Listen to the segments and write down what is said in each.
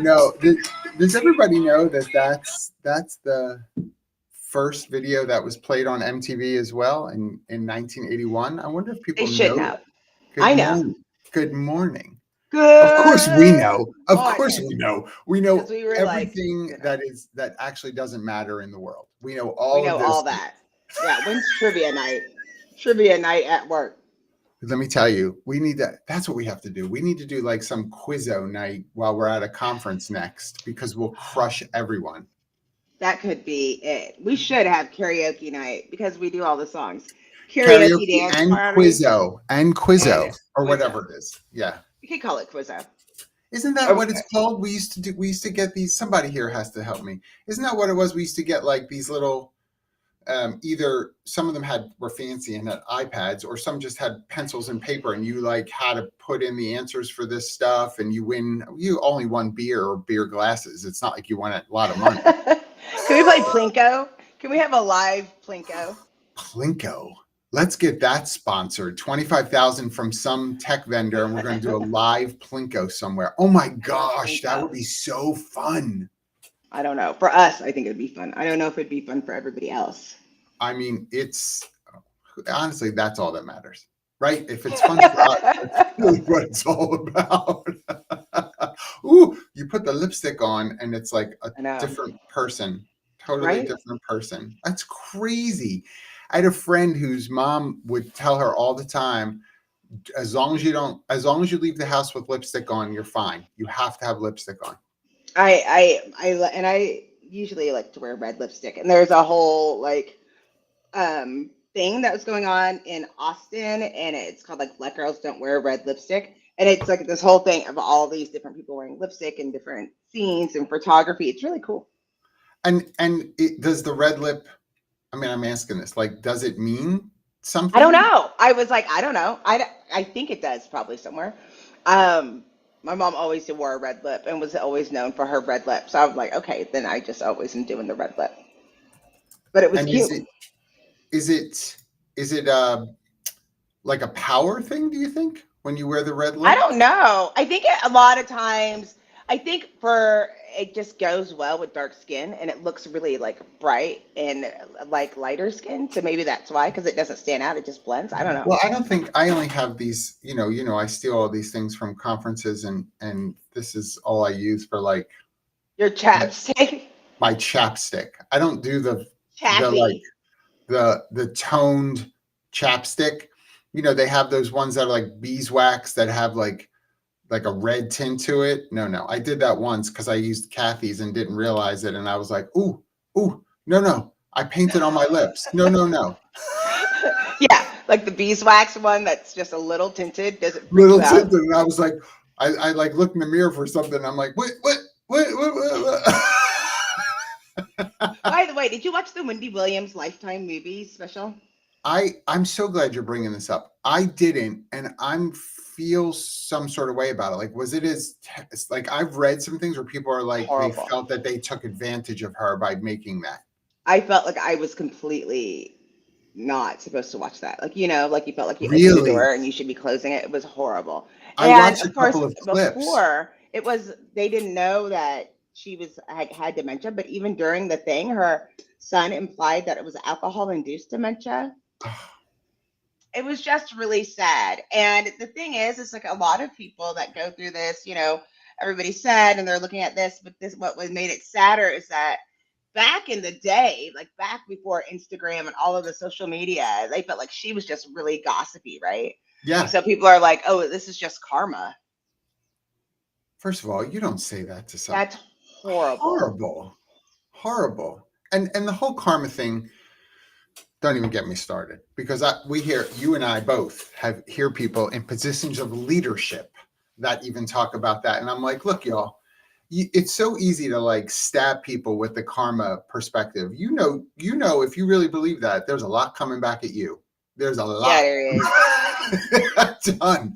No, does everybody know that that's the first video that was played on MTV as well in 1981? I wonder if They people should know know. that. I Good know. morning. Good morning. Of course we Good know. Of course morning. we know. We Because know we were like, everything that actually doesn't matter in the world. We know we all of know those all things. that. Yeah, when's trivia night? Trivia night at work. Let me tell you, we need that's what we have to do. We need to do like some quizzo night while we're at a conference next because we'll crush everyone. That could be it. We should have karaoke night because we do all the songs. Karaoke Karaoke dance and party and quizzo or quizzo. whatever it is. Yeah. You could call it quizzo. Isn't that Or, what it's called? We used to get these, somebody here has to help me. Isn't that what it was? We used to get like these little either some of them were fancy and had iPads, or some just had pencils and paper, and you like had to put in the answers for this stuff, and you only won beer or beer glasses. It's not like you won a lot of money. can we play Plinko? Can we have a live Plinko? Plinko. Let's get that sponsored. 25,000 from some tech vendor, and we're going to do a live Plinko somewhere. Oh my gosh, that would be so fun. I don't know. For us, I think it'd be fun. I don't know if it'd be fun for everybody else. I mean, it's honestly, that's all that matters, right? If it's fun for us, that's really what it's all about. Ooh, you put the lipstick on and it's like a different person, totally different person. That's crazy. I had a friend whose mom would tell her all the time, as long as you leave the house with lipstick on, you're fine. You have to have lipstick on. I usually like to wear red lipstick, and there's a whole like thing that was going on in Austin, and it's called like Let Girls Don't Wear Red Lipstick, and it's like this whole thing of all these different people wearing lipstick in different scenes and photography. It's really cool. And does the red lip? I mean, I'm asking this. Like, does it mean something? I don't know. I was like, I don't know. I think it does probably somewhere. My mom always wore a red lip and was always known for her red lip. So I was like, okay, then I just always am doing the red lip. But it was cute. Is it like a power thing, do you think, when you wear the red lip? I don't know. I think a lot of times, I think it just goes well with dark skin, and it looks really like bright and like lighter skin. So maybe that's why, because it doesn't stand out. It just blends. I don't know. Well, I don't think I only have these, I steal all these things from conferences, and this is all I use for like your chapstick. My chapstick. I don't do the toned chapstick. They have those ones that are like beeswax that have like a red tint to it. No. I did that once because I used Kathy's and didn't realize it. And I was like, ooh, no. I painted on my lips. No. Yeah, like the beeswax one that's just a little tinted. Does it little tinted? And I was like, I like looked in the mirror for something. I'm like, what? By the way, did you watch the Wendy Williams Lifetime movie special? I'm so glad you're bringing this up. I didn't, and I feel some sort of way about it. Like, was it like I've read some things where people are like, horrible. They felt that they took advantage of her by making that. I felt like I was completely not supposed to watch that. Like, like you felt like you really? opened the door and you should be closing it. It was horrible. I watched a couple of clips. Before they didn't know that she had dementia, but even during the thing, her son implied that it was alcohol-induced dementia. It was just really sad. And the thing is, it's like a lot of people that go through this, everybody's sad and they're looking at this, but what made it sadder is that back in the day, like back before Instagram and all of the social media, they felt like she was just really gossipy, right? Yeah. And so people are like, oh, this is just karma. First of all, you don't say that to someone. That's horrible. Horrible. And the whole karma thing, don't even get me started, because you and I both hear people in positions of leadership that even talk about that. And I'm like, look, y'all, it's so easy to like stab people with the karma perspective. If you really believe that, there's a lot coming back at you. There's a lot. Yeah, there is. Done.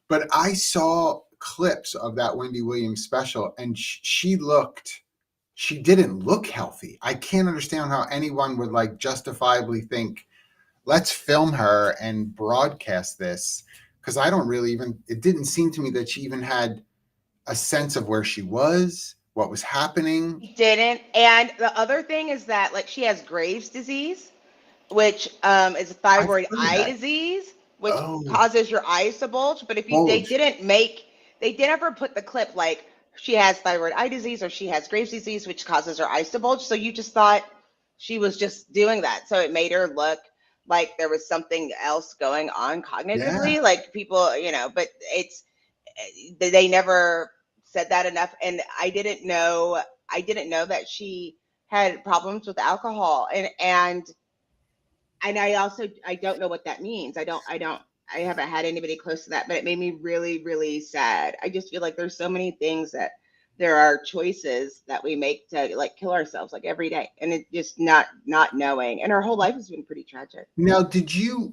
But I saw clips of that Wendy Williams special, and she didn't look healthy. I can't understand how anyone would like justifiably think, let's film her and broadcast this. Because I don't really it didn't seem to me that she even had a sense of where she was, what was happening? He didn't. And the other thing is that like she has Graves' disease, which is a I've thyroid heard of eye that. disease, which Oh, causes your eyes to bulge. But if you bulge. they never put the clip like she has thyroid eye disease or she has Graves' disease, which causes her eyes to bulge. So you just thought she was just doing that. So it made her look like there was something else going on Yeah. cognitively, like people, but they never said that enough. And I didn't know that she had problems with alcohol, and I don't know what that means. I haven't had anybody close to that, but it made me really, really sad. I just feel like there's so many things that there are choices that we make to like kill ourselves like every day, and it just not knowing. And her whole life has been pretty tragic. Now, did you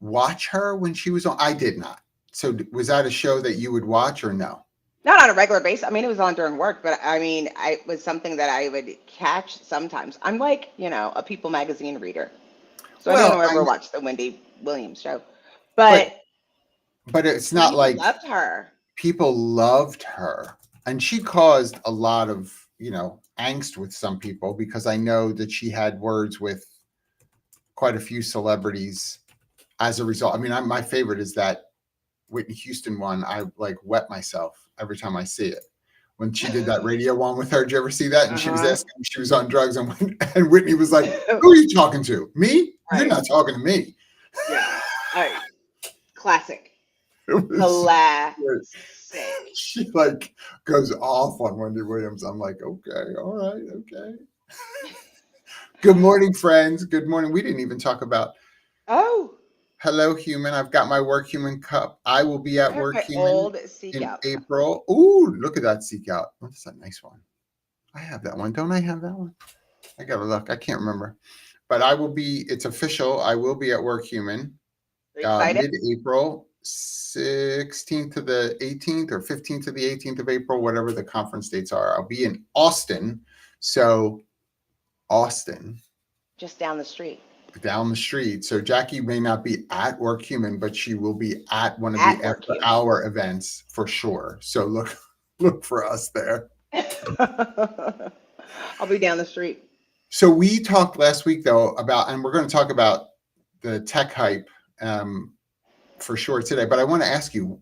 watch her when she was on? I did not. So was that a show that you would watch or no? Not on a regular basis. I mean, it was on during work, but I mean, it was something that I would catch sometimes. I'm like, a People magazine reader, so I don't Well, ever watch the Wendy Williams show, but but but it's not people like loved her. people loved her, and she caused a lot of angst with some people because I know that she had words with quite a few celebrities as a result. I mean, my favorite is that Whitney Houston one. I like wet myself every time I see it. When she did that radio one with her, did you ever see that? And she was Uh-huh. asking if she was on drugs, and Whitney was like, "Who are you talking to? Me? You're Right. not talking to me." Yeah. All right. Classic. It was Classic. she like goes off on Wendy Williams. I'm like, okay, all right, okay. Good morning, friends. Good morning. We didn't even talk about Oh, hello, human. I've got my work human cup. I will be I at have work my human old Seek in Out. April. Ooh, look at that seek out. Oh, that's a nice one. I have that one. Don't I have that one? I gotta look. I can't remember. But I will be, it's official. I will be at work human Are you excited? mid-April, 16th to the 18th or 15th to the 18th of April, whatever the conference dates are. I'll be in Austin. So Austin, Just down the street. down the street. So Jackie may not be at Work Human, but she will be at one of the At Work after Human. hour events for sure. So look for us there. I'll be down the street. So we talked last week though about, and we're going to talk about the tech hype for sure today. But I want to ask you,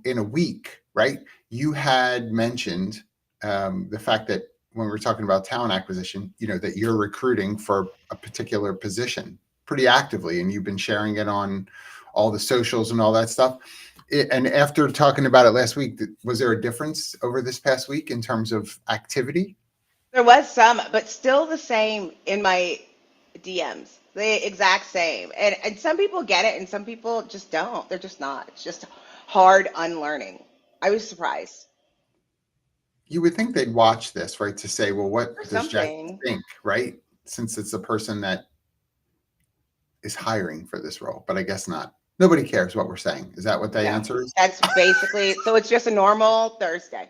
in a week, right? You had mentioned the fact that when we were talking about talent acquisition, that you're recruiting for a particular position pretty actively, and you've been sharing it on all the socials and all that stuff. And after talking about it last week, was there a difference over this past week in terms of activity? There was some, but still the same in my DMs. The exact same. And some people get it and some people just don't. They're just not. It's just hard unlearning. I was surprised. You would think they'd watch this, right? To say, well, what Or does Jackie something. think, right? Since it's the person that is hiring for this role, but I guess not. Nobody cares what we're saying. Is that what the No. answer is? That's basically so it's just a normal Thursday.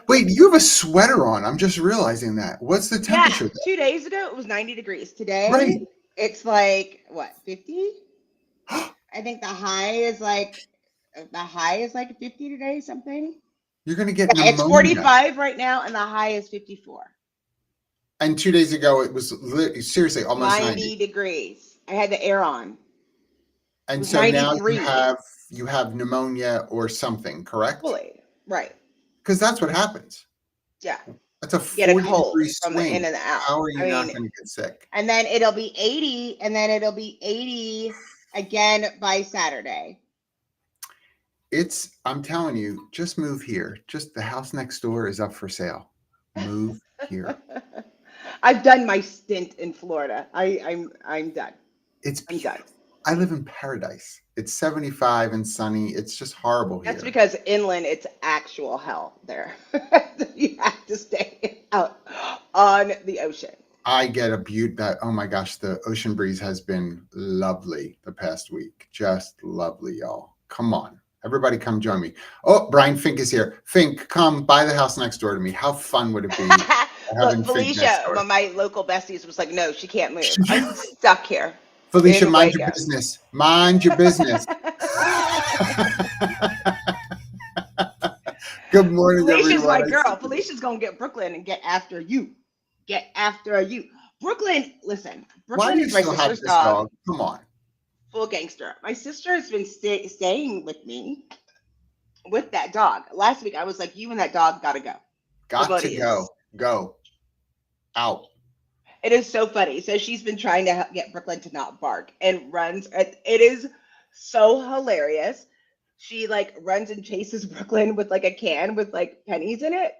Wait, you have a sweater on. I'm just realizing that. What's the Yeah. temperature there? 2 days ago it was 90 degrees. Today Right. it's like what, 50? I think the high is like 50 today, something. You're going to get Yeah, it's pneumonia. 45 right now, and the high is 54. And 2 days ago, it was seriously almost 90. Degrees. I had the air on. It And was so now 93. you have pneumonia or something, correct? Fully. Right. Because that's what happens. Yeah. That's a Get a 40-degree cold from the swing. in and out. How are you I not mean, going to get sick? and then it'll be 80, and then it'll be 80 again by Saturday. I'm telling you, just move here. Just the house next door is up for sale. Move here. I've done my stint in Florida. I'm done. It's I'm done. beautiful. I live in paradise. It's 75 and sunny. It's just horrible here. That's because inland it's actual hell there. You have to stay out on the ocean. I get a beaut that, oh my gosh, the ocean breeze has been lovely the past week. Just lovely, y'all. Come on. Everybody come join me. Oh, Brian Fink is here. Fink, come buy the house next door to me. How fun would it be having Look, Fink next Felicia, door? one of my local besties was like, no, she can't move. I'm stuck here. Felicia, in mind your Waco. business. Mind your business. Good morning, Felicia's my everyone. girl. Felicia's gonna get Brooklyn and get after you. Get after you. Brooklyn, listen, Why do Brooklyn you is my still have sister's this dog. dog? Come on. Full gangster. My sister has been staying with me with that dog. Last week I was like, you and that dog gotta go. The Got both to of yous. go. Go. Out. It is so funny. So she's been trying to get Brooklyn to not bark and runs. It is so hilarious. She like runs and chases Brooklyn with like a can with like pennies in it,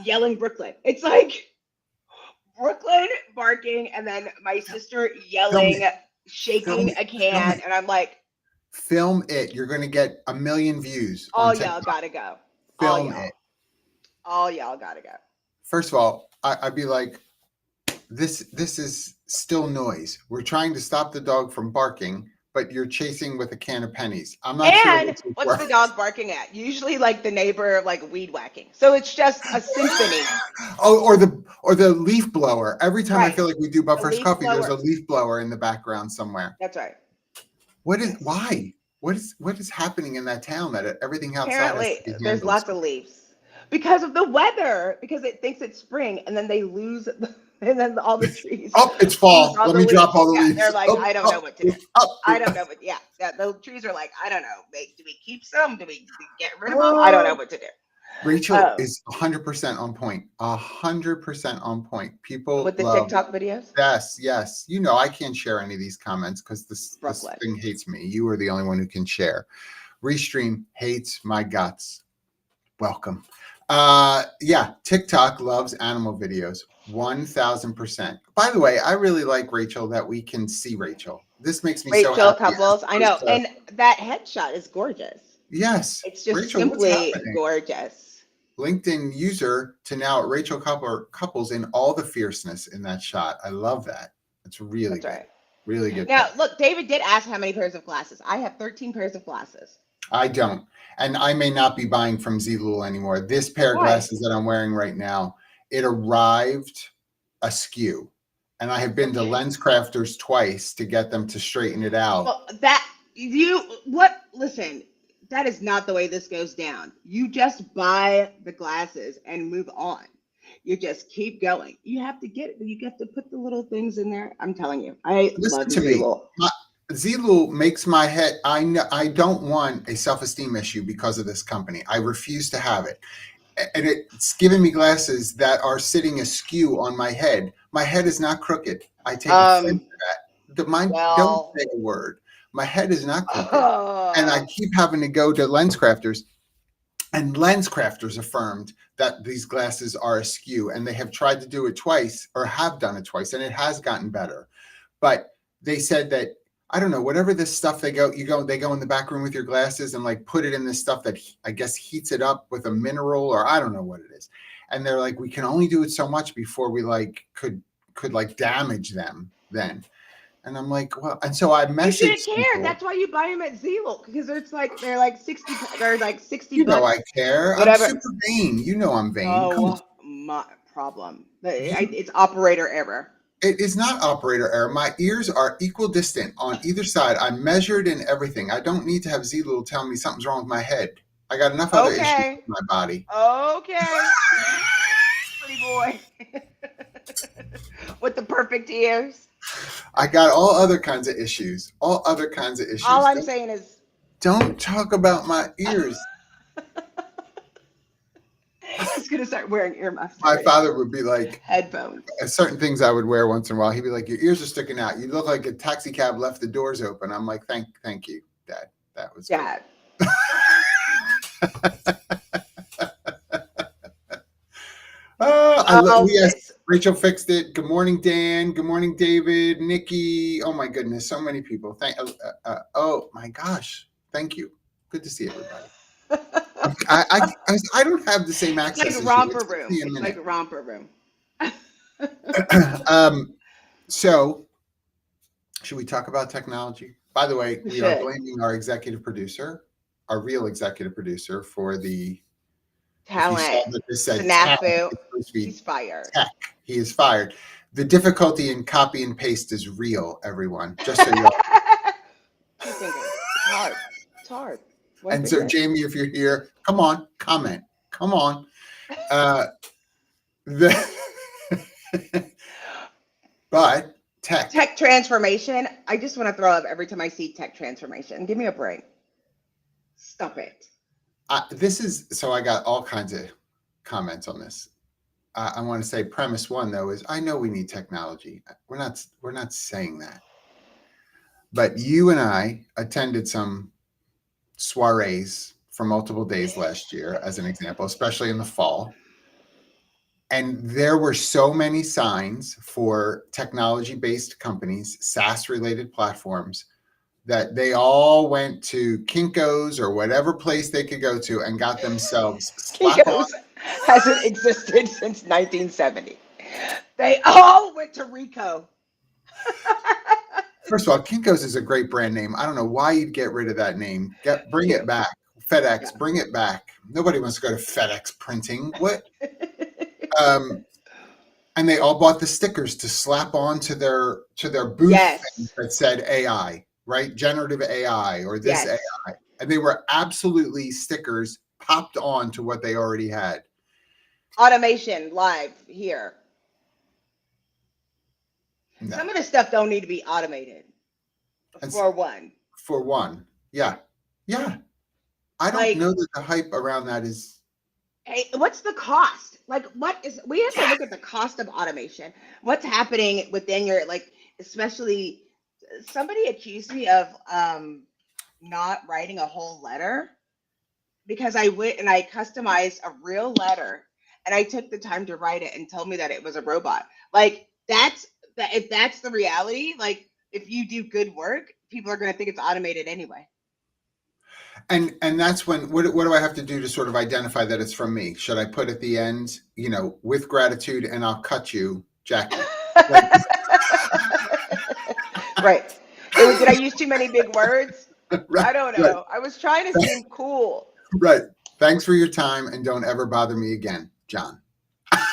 yelling Brooklyn. It's like Brooklyn barking and then my sister Film yelling, it. Film shaking it. a Film can, it. and I'm like, Film it. You're going to get 1 million views on all y'all TikTok. gotta go. All Film y'all. it. All y'all gotta go. First of all, I'd be like, this is still noise. We're trying to stop the dog from barking, but you're chasing with a can of pennies. I'm not sure And which is what's the worse. dog barking at? Usually like the neighbor like weed whacking. So it's just a symphony. Oh, or the leaf blower. Every time I Right. feel like we do The Buffers leaf Coffee, there's a blower. leaf blower in the background somewhere. That's right. What is Yes. why? What is happening in that town that everything outside has Apparently to be there's handled? lots of leaves because of the weather, because it thinks it's spring and then they lose and then all the trees Oh, it's lose fall. all Let the me drop leaves. all the Yeah, they're leaves. like, Oh, I don't know oh, what to do. oh, I don't know what, yeah, the trees are like, I don't know. Do we keep some? Do we get rid of them? I don't know what to do. Rachel is 100% on point. 100% on point. People With the love. TikTok videos, Yes, yes. You know, I can't share any of these comments because this Brooklyn. thing hates me. You are the only one who can share. Restream hates my guts. Welcome. Yeah, TikTok loves animal videos. 1000%. By the way, I really like Rachel that we can see Rachel. This makes me so Rachel happy. couples, I know, and that headshot is gorgeous. Yes. It's just Rachel, what's simply happening? gorgeous. LinkedIn user to now Rachel couples in all the fierceness in that shot. I love that. It's really That's good. right. Really good. Now, look, David did ask how many pairs of glasses. I have 13 pairs of glasses. I don't. And I may not be buying from Zlul anymore. This pair of Why? glasses that I'm wearing right now, it arrived askew. And I have been to Lens Crafters twice to get them to straighten it out. Well, listen, that is not the way this goes down. You just buy the glasses and move on. You just keep going. You have to put the little things in there. I'm telling you, I Listen love to me. Zlul. Zlul makes my head. I don't want a self-esteem issue because of this company. I refuse to have it. And it's giving me glasses that are sitting askew on my head. My head is not crooked. I take offense to that. Don't say a word. My head is not crooked. And I keep having to go to Lens Crafters. And Lens Crafters affirmed that these glasses are askew. And they have tried to do it twice or have done it twice. And it has gotten better. But they said that, I don't know, whatever this stuff they go in the back room with your glasses and like put it in this stuff that I guess heats it up with a mineral or I don't know what it is. And they're like, we can only do it so much before we like could like damage them then. And I'm like, well, and so I messaged You shouldn't care. people. That's why you buy them at Zlul, because they're like 60. They're like 60 You know bucks. I care. Whatever. I'm super vain. You know I'm vain. Oh, my problem. It's operator error. It is not operator error. My ears are equidistant on either side. I'm measured in everything. I don't need to have Zlul tell me something's wrong with my head. I got enough other issues with my body. Okay. Pretty boy. With the perfect ears. I got all other kinds of issues. All other kinds of issues. All I'm saying is, don't talk about my ears. He's gonna start wearing earmuffs. My father would be like, headphones. Certain things I would wear once in a while. He'd be like, your ears are sticking out. You look like a taxi cab left the doors open. I'm like, thank you, Dad. That was Dad. Yes, Rachel fixed it. Good morning, Dan. Good morning, David, Nikki. Oh my goodness, so many people. Oh my gosh, thank you. Good to see everybody. I don't have the same access. It's like romper room. It's like romper room. So, should we talk about technology? By the way, we are blaming our executive producer, our real executive producer, for the talent. Snafu. He's fired. Tech. He is fired. The difficulty in copy and paste is real, everyone. Just so you know. It's hard. It's hard. And so, Jamie, if you're here, come on, comment. Come on. The but Tech transformation. I just want to throw up every time I see tech transformation. Give me a break. Stop it. I got all kinds of comments on this. I want to say premise one, though, is I know we need technology. We're not saying that. But you and I attended some soirees for multiple days last year, as an example, especially in the fall. And there were so many signs for technology-based companies, SaaS-related platforms, that they all went to Kinko's or whatever place they could go to and got themselves Kinko's hasn't existed since 1970. They all went to Rico. First of all, Kinko's is a great brand name. I don't know why you'd get rid of that name. Bring it back. FedEx, bring it back. Nobody wants to go to FedEx printing. What? And they all bought the stickers to slap on to their booth that said AI, right? Generative AI or this AI. And they were absolutely stickers popped on to what they already had. Automation live here. No. Some of this stuff don't need to be automated. For one. Yeah. I don't know that the hype around that is. Hey, what's the cost? Like, we have to look at the cost of automation. What's happening within your, like, especially somebody accused me of not writing a whole letter because I went and I customized a real letter and I took the time to write it and told me that it was a robot. Like, if that's the reality, like, if you do good work, people are going to think it's automated anyway. And that's when, what do I have to do to sort of identify that it's from me? Should I put at the end, with gratitude, and I'll cut you, Jackie? Right. Did I use too many big words? Right, I don't know. Right. I was trying to seem cool. Right. Thanks for your time, and don't ever bother me again, John.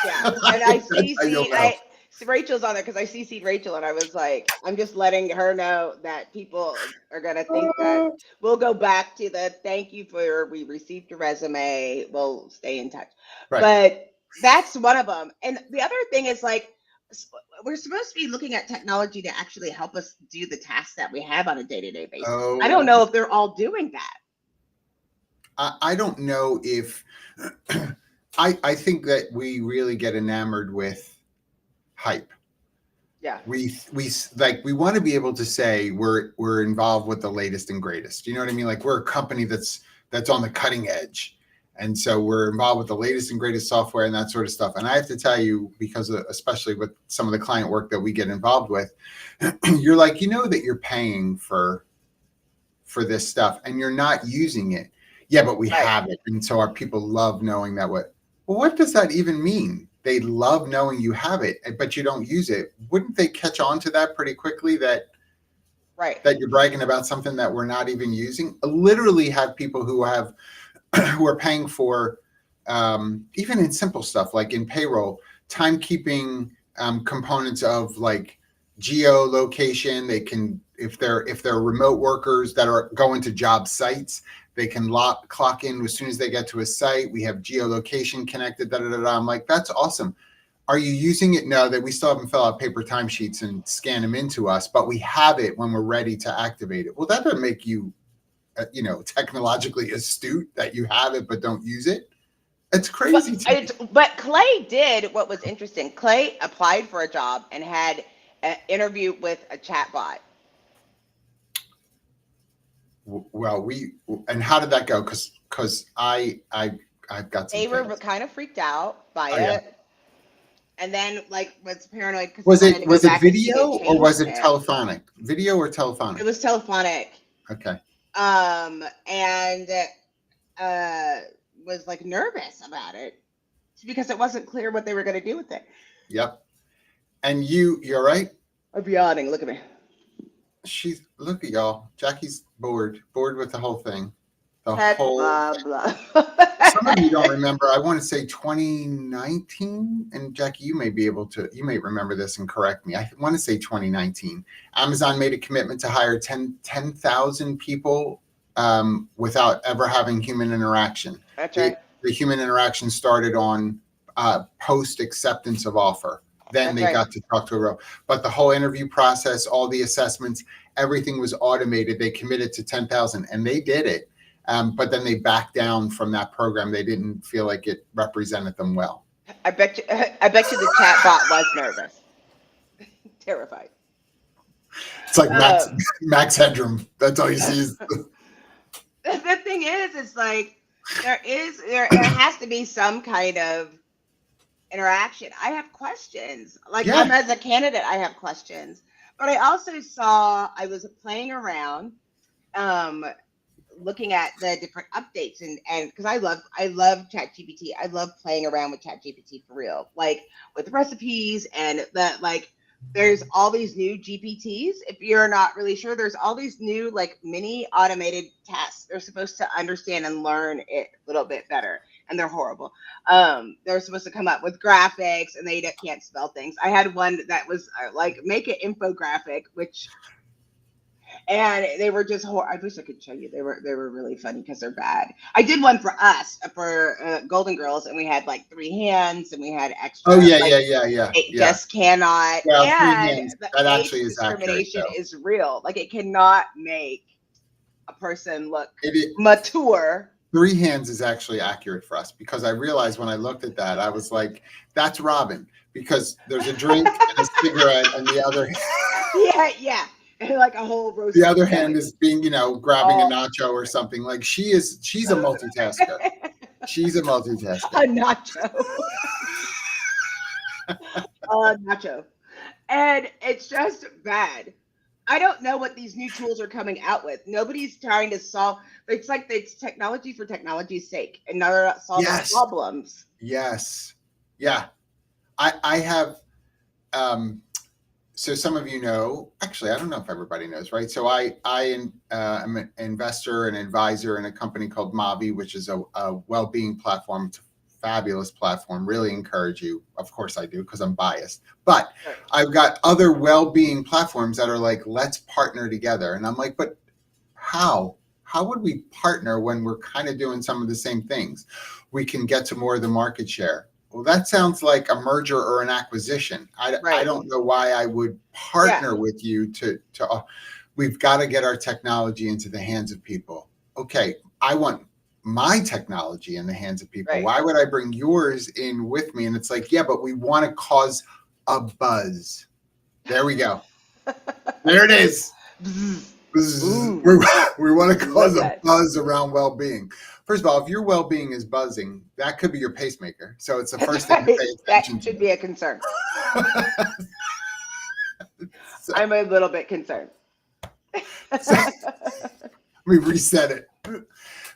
Yeah. And I CC'd, Rachel's on there because I CC'd Rachel and I was like, I'm just letting her know that people are going to think that we'll go back to the thank you we received your resume. We'll stay in touch. Right. But that's one of them. And the other thing is, like, we're supposed to be looking at technology to actually help us do the tasks that we have on a day-to-day basis. I don't know if they're all doing that. I don't know if I think that we really get enamored with hype. Yeah. We want to be able to say we're involved with the latest and greatest. You know what I mean? Like, we're a company that's on the cutting edge. And so we're involved with the latest and greatest software and that sort of stuff. And I have to tell you, because especially with some of the client work that we get involved with, you're like, that you're paying for this stuff and you're not using it. Yeah, but we have it. And so our people love knowing that. What does that even mean? They love knowing you have it, but you don't use it. Wouldn't they catch on to that pretty quickly, that you're bragging about something that we're not even using? I literally have people who are paying for, even in simple stuff, like in payroll, timekeeping components of, like, geolocation. They can, if they're remote workers that are going to job sites, they can clock in as soon as they get to a site. We have geolocation connected. I'm like, that's awesome. Are you using it? No, that we still haven't fill out paper timesheets and scan them into us, but we have it when we're ready to activate it. Well, that doesn't make you, technologically astute that you have it but don't use it. It's crazy. But Clay did what was interesting. Clay applied for a job and had an interview with a chatbot. Well, and how did that go? Because I've got some. They were kind of freaked out by it, yeah. And then, like, was paranoid. Was it video or was it telephonic? Video or telephonic? It was telephonic. Okay. And was, like, nervous about it because it wasn't clear what they were going to do with it. Yep. And you're right. I'm yawning. Look at me. Look at y'all. Jackie's bored with the whole thing. Blah, blah. Some of you don't remember. I want to say 2019, and Jackie, you may remember this and correct me. I want to say 2019. Amazon made a commitment to hire 10,000 people without ever having human interaction. That's The, right. the human interaction started on post acceptance of offer. Then That's they right. got to talk to a real, but the whole interview process, all the assessments, everything was automated. They committed to 10,000 and they did it. But then they backed down from that program. They didn't feel like it represented them well. I bet you. I bet you the chat bot was nervous, terrified. It's like Uh, Max Headroom. That's all you see is the thing is like there has to be some kind of interaction. I have questions. Like yeah, I'm as a candidate, I have questions. But I also saw I was playing around, um, looking at the different updates and because I love ChatGPT. I love playing around with ChatGPT for real. Like with recipes and that like there's all these new GPTs. If you're not really sure, there's all these new like mini automated tasks. They're supposed to understand and learn it a little bit better. And they're horrible. They're supposed to come up with graphics and they can't spell things. I had one that was like make an infographic, which and they were just I wish I could show you. They were really funny because they're bad. I did one for us for Golden Girls, and we had like three hands, and we had oh extra yeah, like yeah, yeah, yeah, it yeah. just cannot. Well, three And hands. the That age actually is accurate discrimination though. is real. Like it cannot make a person look It, mature. three hands is actually accurate for us because I realized when I looked at that, I was like, that's Robin because there's a drink and a cigarette and Yeah, yeah, and like a whole the roasted other hand sandwich. is being, grabbing a Oh, nacho or something. Like she's a multitasker. She's a multitasker. a nacho, a nacho, and it's just bad. I don't know what these new tools are coming out with. Nobody's trying to solve. It's like it's technology for technology's sake, and now they're not solving Yes. problems. Yes. Yeah. I have so some of you know, actually, I don't know if everybody knows, right? So am an investor and advisor in a company called Mavi, which is a well-being platform. It's a fabulous platform. Really encourage you. Of course I do because I'm biased. But Right. I've got other well-being platforms that are like, let's partner together. And I'm like, but how? How would we partner when we're kind of doing some of the same things? We can get to more of the market share. Well, that sounds like a merger or an acquisition. I Right. don't know why I would Yeah. partner with you to we've got to get our technology into the hands of people. Okay, I want my technology in the hands of people. Right. Why would I bring yours in with me? And it's like, yeah, but we want to cause a buzz. There we go. There it is. Ooh, We want to love cause a that. buzz around well-being. First of all, if your well-being is buzzing, that could be your pacemaker. So it's the That's first thing to right. pay That attention should be a concern. to. So, I'm a little bit concerned. so let me reset it.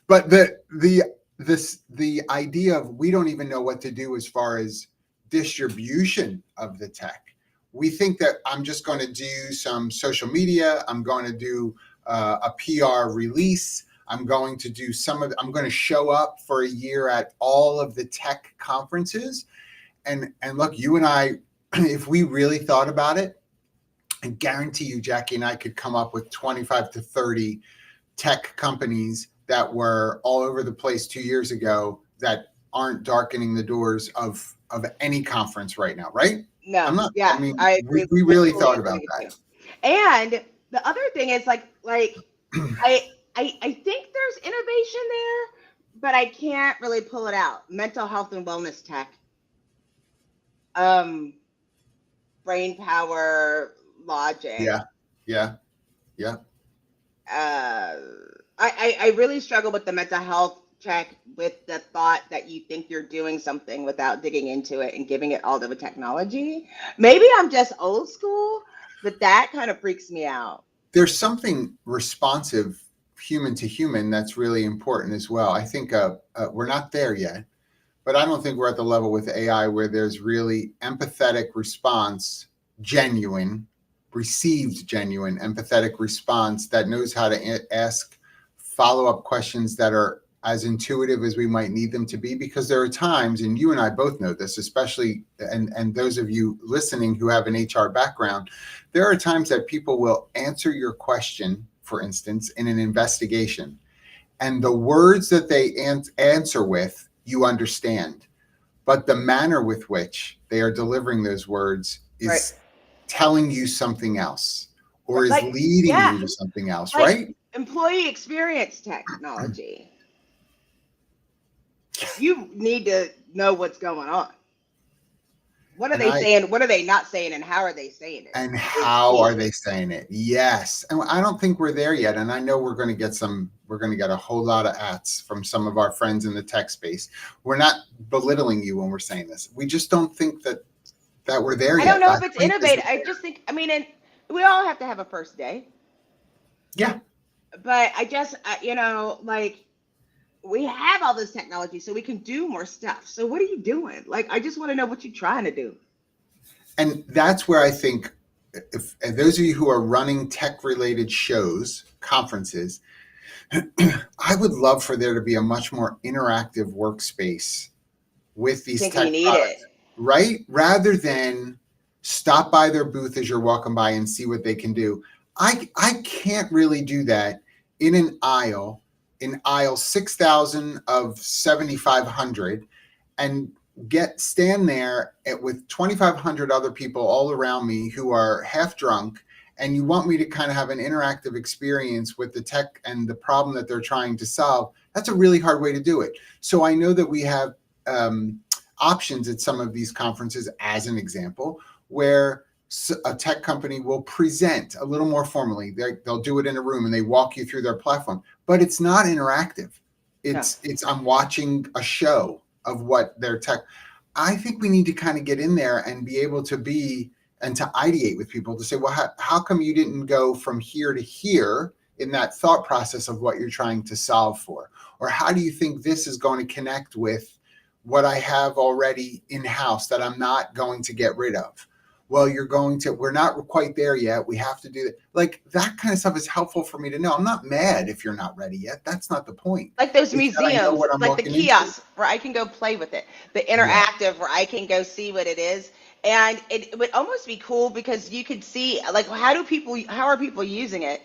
But the idea of we don't even know what to do as far as distribution of the tech. We think that I'm just going to do some social media. I'm going to do a PR release. I'm going to do I'm going to show up for a year at all of the tech conferences. And look, you and I, if we really thought about it, I guarantee you, Jackie and I could come up with 25 to 30 tech companies that were all over the place 2 years ago that aren't darkening the doors of any conference right now, right? I'm No, not. I yeah, mean, I agree. we I really totally thought agree about with that. you. And the other thing is like I think there's innovation there, but I can't really pull it out. Mental health and wellness tech, um, brain power, logic. Yeah, yeah, yeah. Uh, I really struggle with the mental health check with the thought that you think you're doing something without digging into it and giving it all to the technology. Maybe I'm just old school, but that kind of freaks me out. There's something responsive, human to human, that's really important as well. I think we're not there yet, but I don't think we're at the level with AI where there's really empathetic response, genuine, received genuine empathetic response that knows how to ask follow-up questions that are as intuitive as we might need them to be. Because there are times, and you and I both know this, especially, and those of you listening who have an HR background, there are times that people will answer your question, for instance, in an investigation. and the words that they answer with, you understand. But the manner with which they are delivering those words Right. is telling you something else or is Like, leading yeah, you to something else, like right? employee experience technology. You need to know what's going on. What are And they saying? What are they not saying? And how are they saying it? Is how are key. they saying it? Yes. And I don't think we're there yet. And I know we're going to get a whole lot of ats from some of our friends in the tech space. We're not belittling you when we're saying this. We just don't think that we're there I don't yet. know That if it's hype innovative. isn't I there. just think, I mean, and we all have to have a first day, Yeah. but I just, like we have all this technology so we can do more stuff. So what are you doing? Like, I just want to know what you're trying to do. And that's where I think if those of you who are running tech related shows, conferences, I would love for there to be a much more interactive workspace with these Think we tech need it. products, right? Rather than stop by their booth as you're walking by and see what they can do. I can't really do that in aisle 6,000 of 7,500 and stand there with 2,500 other people all around me who are half drunk, and you want me to kind of have an interactive experience with the tech and the problem that they're trying to solve. That's a really hard way to do it. So I know that we have options at some of these conferences, as an example, where a tech company will present a little more formally. They'll do it in a room and they walk you through their platform, but it's not interactive. No. It's I'm watching a show of what their tech. I think we need to kind of get in there and be able to and to ideate with people to say, well, how come you didn't go from here to here in that thought process of what you're trying to solve for? Or how do you think this is going to connect with what I have already in-house that I'm not going to get rid of? Well, we're not quite there yet. We have to do that. Like, that kind of stuff is helpful for me to know. I'm not mad if you're not ready yet. That's not the point. Like those It's that I know museums, what I'm like the walking into. kiosks where I can go play with it, the Yeah. interactive where I can go see what it is. And it would almost be cool because you could see, like, how are people using it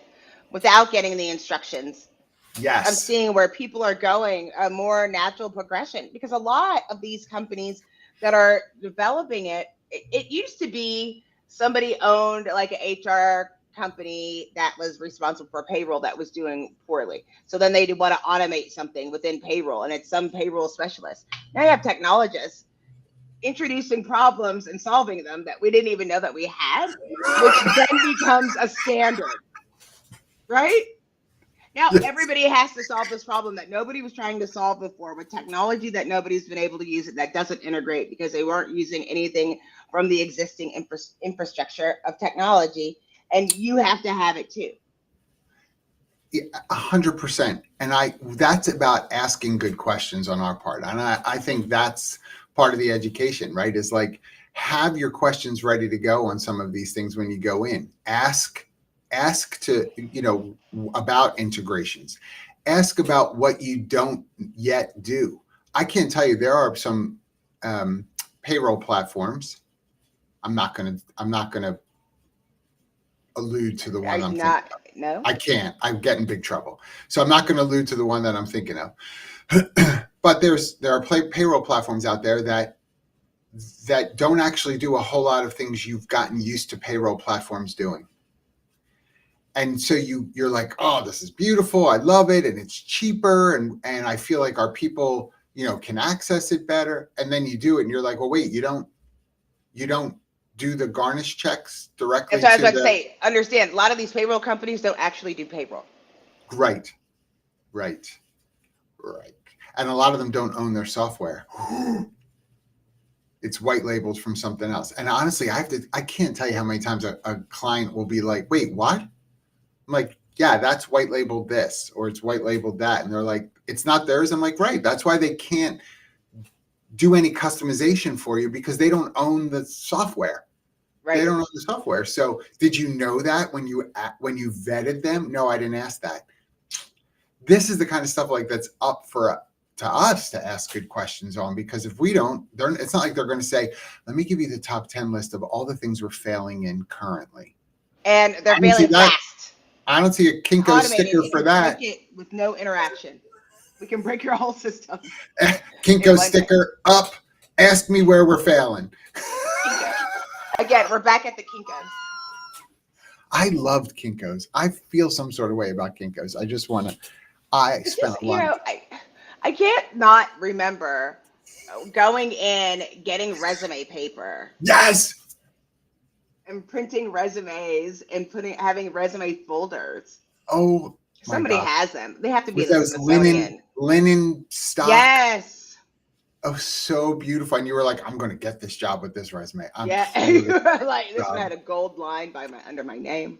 without getting the instructions? I'm Yes. seeing where people are going a more natural progression, because a lot of these companies that are developing it used to be somebody owned like an HR company that was responsible for payroll that was doing poorly. So then they want to automate something within payroll, and it's some payroll specialist. Now you have technologists introducing problems and solving them that we didn't even know that we had, which then becomes a standard, right? Now Yes. everybody has to solve this problem that nobody was trying to solve before with technology that nobody's been able to use it, that doesn't integrate because they weren't using anything from the existing infrastructure of technology, and you have to have it too. 100%. And that's about asking good questions on our part. And I think that's part of the education, right? Is like, have your questions ready to go on some of these things when you go in. Ask about integrations. Ask about what you don't yet do. I can't tell you, there are some payroll platforms. I'm not gonna allude to the one I'm thinking of. No. I can't. I get in big trouble. So I'm not going to allude to the one that I'm thinking of. But there are payroll platforms out there that don't actually do a whole lot of things you've gotten used to payroll platforms doing. And so you're like, oh, this is beautiful. I love it, and it's cheaper, and I feel like our people, can access it better. And then you do it, and you're like, well, wait, you don't do the garnish checks That's directly what I was to about to the say. Understand, a lot of these payroll companies don't actually do payroll. right. And a lot of them don't own their software. It's white labeled from something else. And honestly, I can't tell you how many times a client will be like, wait, what? I'm like, yeah, that's white labeled this, or it's white labeled that. And they're like, it's not theirs. I'm like, right. That's why they can't do any customization for you, because they don't own the software. Right. They don't own the software. So did you know that when you vetted them? No, I didn't ask that. This is the kind of stuff like that's up to us to ask good questions on, because if we don't, it's not like they're going to say, let me give you the top 10 list of all the things we're failing in currently. And they're I didn't see failing that. fast. I don't see a Kinko Automated. sticker It for can that. break it with no interaction. We can break your whole system. Kinko sticker up. Ask me where we're failing. Kinko. Again, we're back at the Kinkos. I loved Kinkos. I feel some sort of way about Kinkos. I just want to. I spent a lot. I can't not remember going in, getting resume paper. Yes. And printing resumes and having resume folders. Oh, somebody has them. They have to be with the those Smithsonian. linen stock. Yes. Oh, so beautiful. And you were like, I'm going to get this job with this resume. Like this one had a gold line under my name.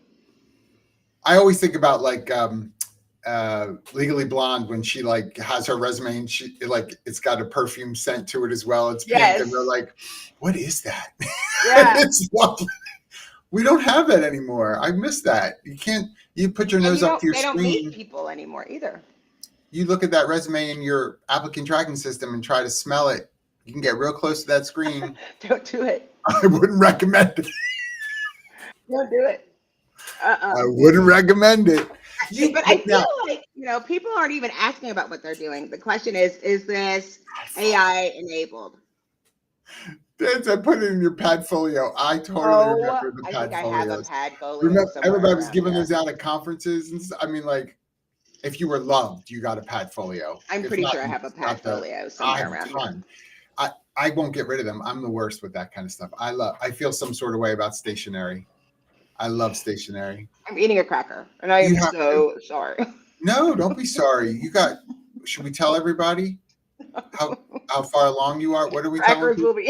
I always think about like Legally Blonde when she like has her resume and she like it's got a perfume scent to it as well. It's pink and they're like, what is that? Yeah. It's lovely. We don't have that anymore. I miss that. You put your nose up to your screen. They don't meet people anymore either. You look at that resume in your applicant tracking system and try to smell it. You can get real close to that screen. Don't do it. I wouldn't recommend it. Don't do it. I wouldn't recommend it. But I feel like, people aren't even asking about what they're doing. The question is this AI enabled? I put it in your Padfolio. I totally remember the Padfolios. I think I have a Padfolio. Remember, everybody was giving those out at conferences. And I mean, like, if you were loved, you got a Padfolio. I'm pretty sure I have a Padfolio somewhere around here. I won't get rid of them. I'm the worst with that kind of stuff. I feel some sort of way about stationery. I love stationery. I'm eating a cracker, and I am so sorry. No, don't be sorry. Should we tell everybody how far along you are? What are we telling people? Will be.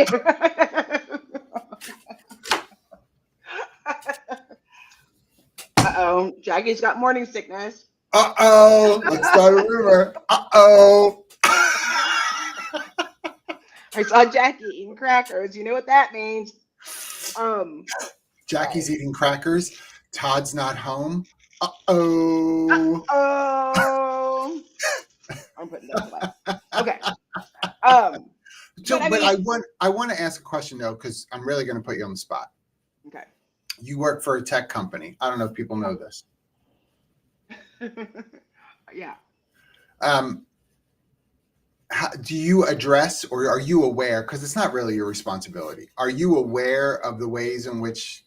Uh-oh. Jackie's got morning sickness. Uh-oh. Let's start a rumor. Uh-oh. I saw Jackie eating crackers. You know what that means. Jackie's eating crackers. Todd's not home. Uh-oh. Uh-oh. I'm putting those away. Okay. I want to ask a question though, because I'm really going to put you on the spot. Okay. You work for a tech company. I don't know if people know this. Yeah. Do you address or are you aware, because it's not really your responsibility, are you aware of the ways in which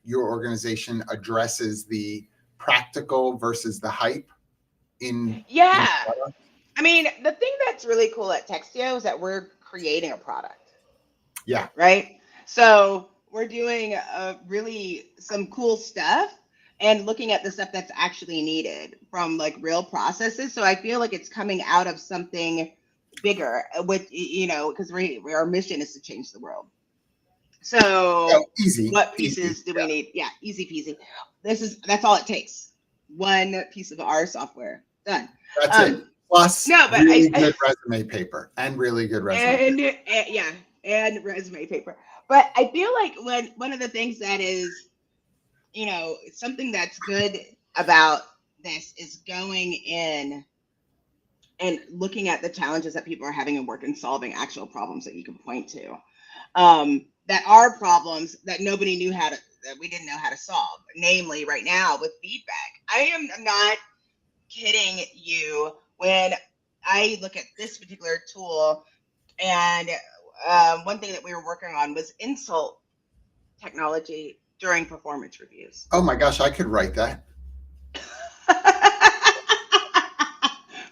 your organization addresses the practical versus the hype I mean, the thing that's really cool at Textio is that we're creating a product. Yeah. Right? So we're doing really some cool stuff and looking at the stuff that's actually needed from like real processes. So I feel like it's coming out of something bigger with, because our mission is to change the world. So easy. What pieces do we need? Yeah, easy peasy. That's all it takes. One piece of our software. Done. That's it. Plus really good resume paper and really good resume paper. And resume paper. But I feel like one of the things that is, something that's good about this is going in and looking at the challenges that people are having in work and solving actual problems that you can point to. That are problems that nobody knew that we didn't know how to solve. Namely, right now with feedback. I am not kidding you when I look at this particular tool, and one thing that we were working on was insult technology during performance reviews. Oh my gosh, I could write that.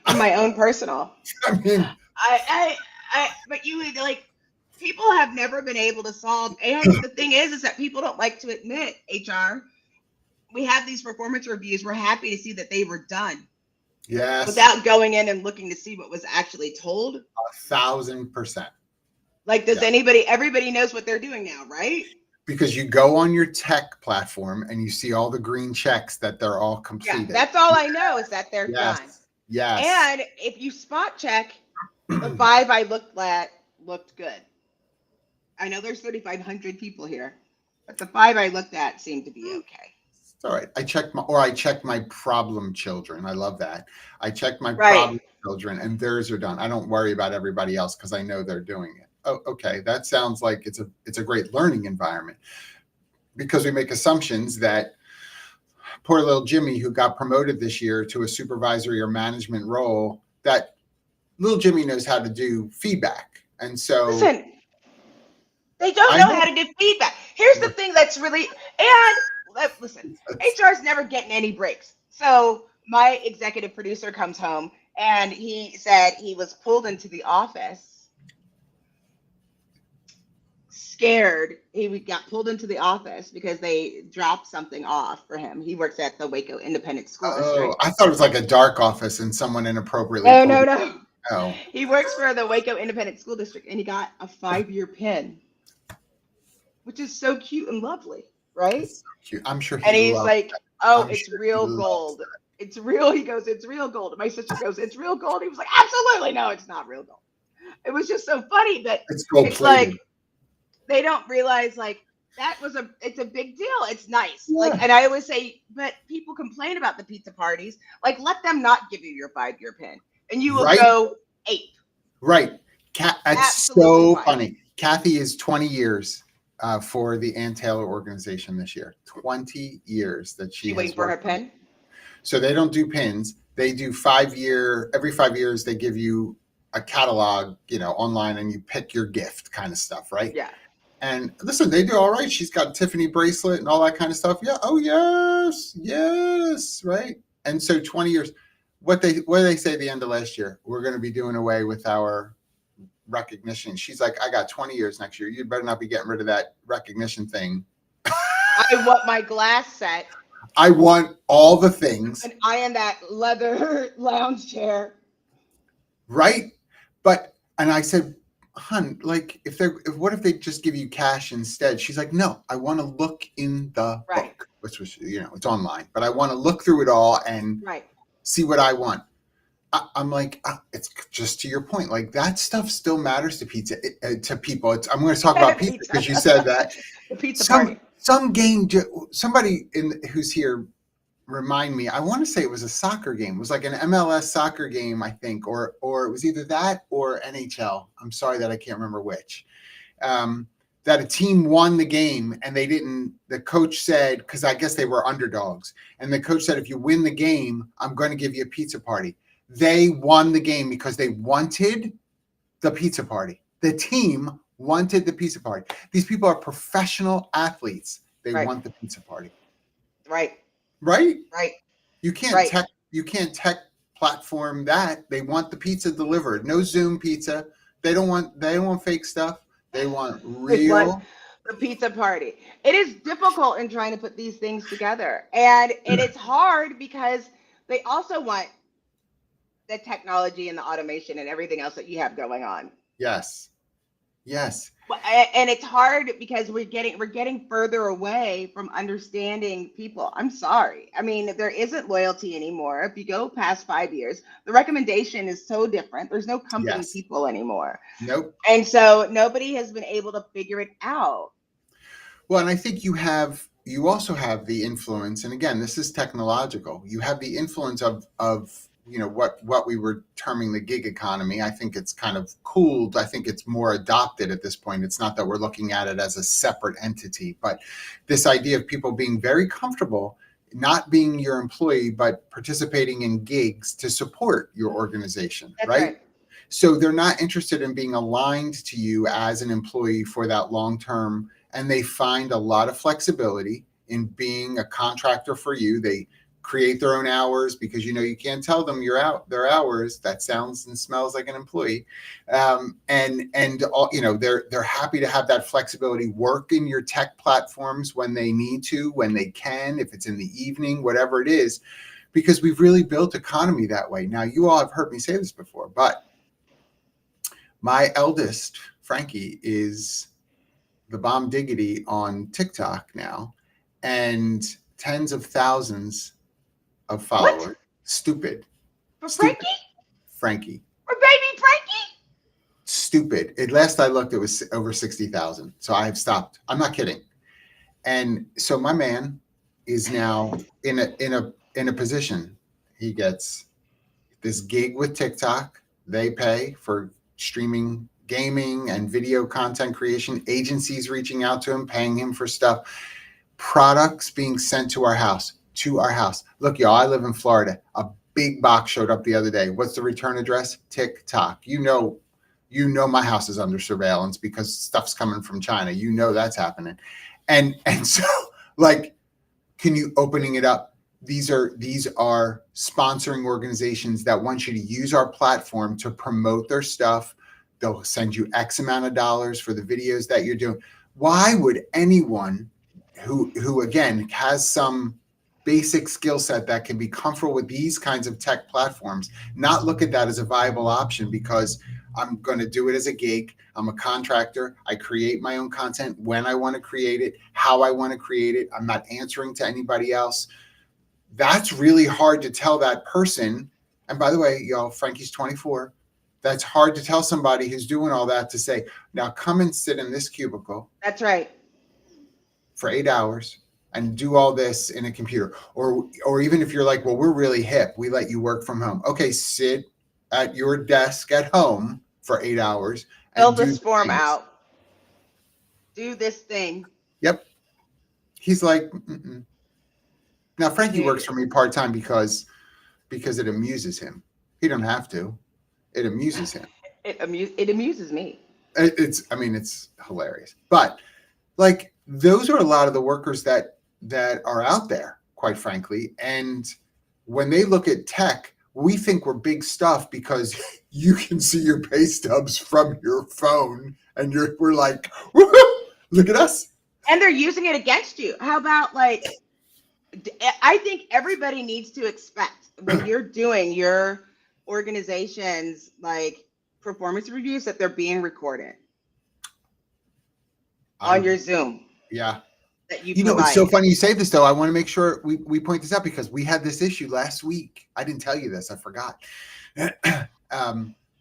On my own personal. I mean, but you would people have never been able to solve. And the thing is that people don't like to admit, HR, we have these performance reviews. We're happy to see that they were done. Yes. Without going in and looking to see what was actually told. 1,000%. Like, everybody knows what they're doing now, right? Because you go on your tech platform and you see all the green checks that they're all completed. Yeah, that's all I know is that they're done. Yes. And if you spot check, the 5 I looked at looked good. I know there's 3,500 people here, but the 5 I looked at seemed to be okay. It's all right. I checked my problem children. I love that. I checked my problem children and theirs are done. I don't worry about everybody else because I know they're doing it. Oh, okay. That sounds like it's a great learning environment, because we make assumptions that poor little Jimmy, who got promoted this year to a supervisory or management role, that little Jimmy knows how to do feedback. And so Listen, they don't I know know how to do feedback. Here's the thing that's really, and listen, HR's never getting any breaks. So my executive producer comes home and he said he was pulled into the office, scared. He got pulled into the office because they dropped something off for him. He works at the Waco Independent School oh, District. I thought it was like a dark office and someone inappropriately No, pulled no, it. no. Oh, He works for the Waco Independent School District and he got a 5-year pin, which is so cute and lovely, right? it's so cute. I'm sure And he he's loved like, that. "Oh, I'm it's sure he real loves gold. that. It's real." He goes, "It's real gold." And my sister goes, "It's real gold." He was like, "Absolutely no, it's not real gold." It was just so funny that It's gold it's like plated. they don't realize like it's a big deal. It's nice. Like, Yeah. and I always say, but people complain about the pizza parties. Like, let them not give you your 5-year pin, and you will Right? go ape. Right. It's Absolutely so fine. funny. Kathy is 20 years for the Ann Taylor organization this year. 20 years that she She has waiting for her worked on it. pin. So they don't do pins. They do every 5 years, they give you a catalog, online, and you pick your gift kind of stuff, right? Yeah. And listen, they do all right. She's got a Tiffany bracelet and all that kind of stuff. Yeah. Oh, yes. Yes. Right. And so 20 years, what did they say at the end of last year? We're going to be doing away with our recognition. She's like, I got 20 years next year. You better not be getting rid of that recognition thing. I want my glass set. I want all the things. And I am that leather lounge chair. Right. And I said, hun, like, what if they just give you cash instead? She's like, no, I want to look in the book, which was, it's online, but I want to look through it all and see what I want. I'm like, it's just to your point. Like, that stuff still matters to to people. I'm going to talk about pizza because you said that. The pizza party. Somebody who's here, remind me. I want to say it was a soccer game. It was like an MLS soccer game, I think, or it was either that or NHL. I'm sorry that I can't remember which. That a team won the game and the coach said, because I guess they were underdogs, and the coach said, if you win the game, I'm going to give you a pizza party. They won the game because they wanted the pizza party. The team wanted the pizza party. These people are professional athletes. They want the pizza party. Right. You can't tech platform that. They want the pizza delivered. No Zoom pizza. They don't want fake stuff. They want real. The pizza party. It is difficult in trying to put these things together. And it's hard because they also want the technology and the automation and everything else that you have going on. Yes. And it's hard because we're getting further away from understanding people. I'm sorry. I mean, there isn't loyalty anymore. If you go past 5 years, the recommendation is so different. There's no company people anymore. Nope. And so nobody has been able to figure it out. Well, and I think you also have the influence, and again, this is technological. You have the influence of what we were terming the gig economy. I think it's kind of cooled. I think it's more adopted at this point. It's not that we're looking at it as a separate entity, but this idea of people being very comfortable not being your employee, but participating in gigs to support your organization. That's right? So they're not interested in being aligned to you as an employee for that long term. And they find a lot of flexibility in being a contractor for you. They create their own hours because you can't tell them their hours. That sounds and smells like an employee. And all, they're happy to have that flexibility, work in your tech platforms when they need to, when they can, if it's in the evening, whatever it is, because we've really built economy that way. Now, you all have heard me say this before, but my eldest, Frankie, is the bomb diggity on TikTok now, and tens of thousands of followers. What? Stupid. For Stupid. Frankie. For baby Frankie? Stupid. At last I looked, it was over 60,000. So I've stopped. I'm not kidding. And so my man is now in a position. He gets this gig with TikTok. They pay for streaming gaming and video content creation. Agencies reaching out to him, paying him for stuff. Products being sent to our house. to our house. Look, y'all, I live in Florida. A big box showed up the other day. What's the return address? TikTok. My house is under surveillance because stuff's coming from China. You know that's happening. And so like, can you opening it up? These are sponsoring organizations that want you to use our platform to promote their stuff. They'll send you X amount of dollars for the videos that you're doing. Why would anyone who again has some basic skill set that can be comfortable with these kinds of tech platforms not look at that as a viable option? Because I'm going to do it as a gig. I'm a contractor. I create my own content when I want to create it, how I want to create it. I'm not answering to anybody else. That's really hard to tell that person. And by the way, y'all, Frankie's 24. That's hard to tell somebody who's doing all that to say, now come and sit in this cubicle. That's right. For 8 hours and do all this in a computer. Or even if you're like, well, we're really hip, we let you work from home. Okay, sit at your desk at home for 8 hours. Fill this form out. Do this thing. Yep. He's like, mm-mm. Now Frankie works for me part-time because it amuses him. He don't have to. It amuses him. It amuses me. It's hilarious. But like, those are a lot of the workers that are out there, quite frankly. And when they look at tech, we think we're big stuff because you can see your pay stubs from your phone, and we're like, woohoo, look at us. And they're using it against you. How about like, I think everybody needs to expect when you're doing your organization's like performance reviews that they're being recorded on your Zoom. Yeah. That you know, it's so funny you say this, though. I want to make sure we point this out because we had this issue last week. I didn't tell you this. I forgot.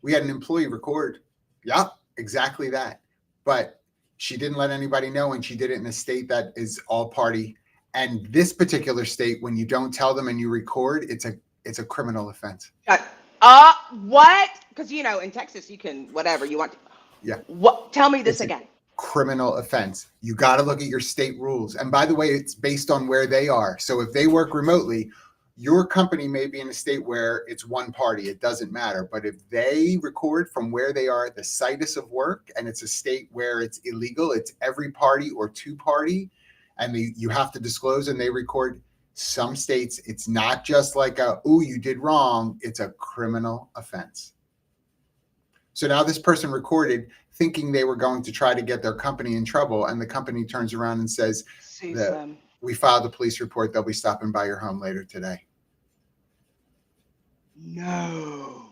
We had an employee record. Yeah, exactly that. But she didn't let anybody know, and she did it in a state that is all party. And this particular state, when you don't tell them and you record, it's a criminal offense. What? Because in Texas you can whatever you want. Yeah. What? Tell me this again. Criminal offense. You got to look at your state rules. And by the way, it's based on where they are. So if they work remotely, your company may be in a state where it's one party. It doesn't matter. But if they record from where they are at the situs of work, and it's a state where it's illegal, it's every party or two party, and you have to disclose and they record. Some states, it's not just like you did wrong. It's a criminal offense. So now this person recorded thinking they were going to try to get their company in trouble, and the company turns around and says, we filed a police report. They'll be stopping by your home later today. No.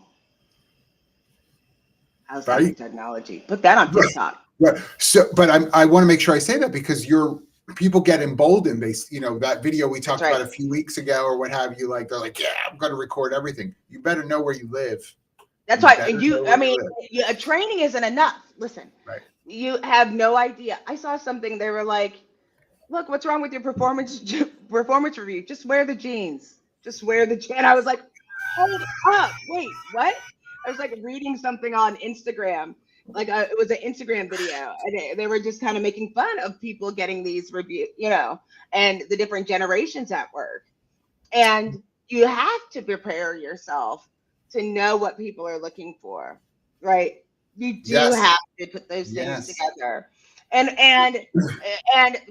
How's that for technology? Put that on TikTok. Right. So, but I want to make sure I say that because people get emboldened. They, that video we talked about a few weeks ago or what have you, like, they're like, yeah, I'm going to record everything. You better know where you live. That's right. And training isn't enough. Listen, right. You have no idea. I saw something. They were like, look, what's wrong with your performance review? Just wear the jeans. Just wear the jeans. And I was like, hold up. Wait, what? I was like reading something on Instagram. Like it was an Instagram video. And they were just kind of making fun of people getting these reviews, and the different generations at work. And you have to prepare yourself to know what people are looking for, right? You do have to put those things together, and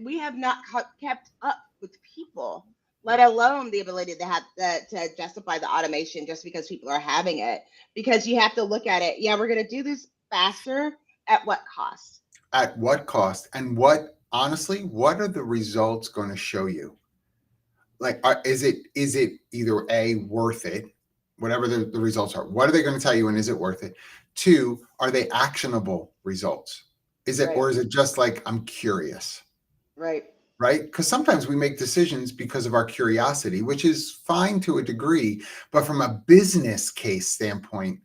we have not kept up with people, let alone the ability to have to justify the automation just because people are having it. Because you have to look at it. Yeah, we're going to do this faster. At what cost? At what cost? And honestly, what are the results going to show you? Like, is it either A, worth it? Whatever the results are, what are they going to tell you, and is it worth it? 2, are they actionable results? Is it, or is it just like, I'm curious? Right. Because sometimes we make decisions because of our curiosity, which is fine to a degree, but from a business case standpoint,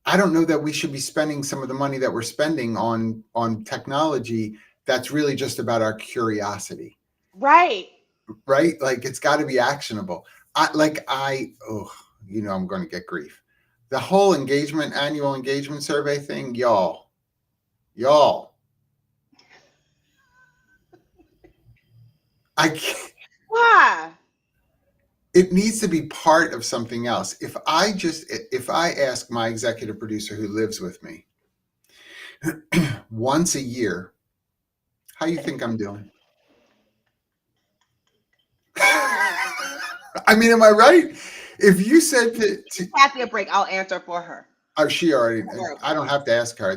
I don't know that we should be spending some of the money that we're spending on technology that's really just about our curiosity. Right. Like, it's got to be actionable. I'm going to get grief. The whole annual engagement survey thing, y'all. I can't. Why? it needs to be part of something else. If I ask my executive producer who lives with me once a year, how you think I'm doing? I mean, am I right? If you said to Happy a break, I'll answer for her. oh, she already, I don't have to ask her.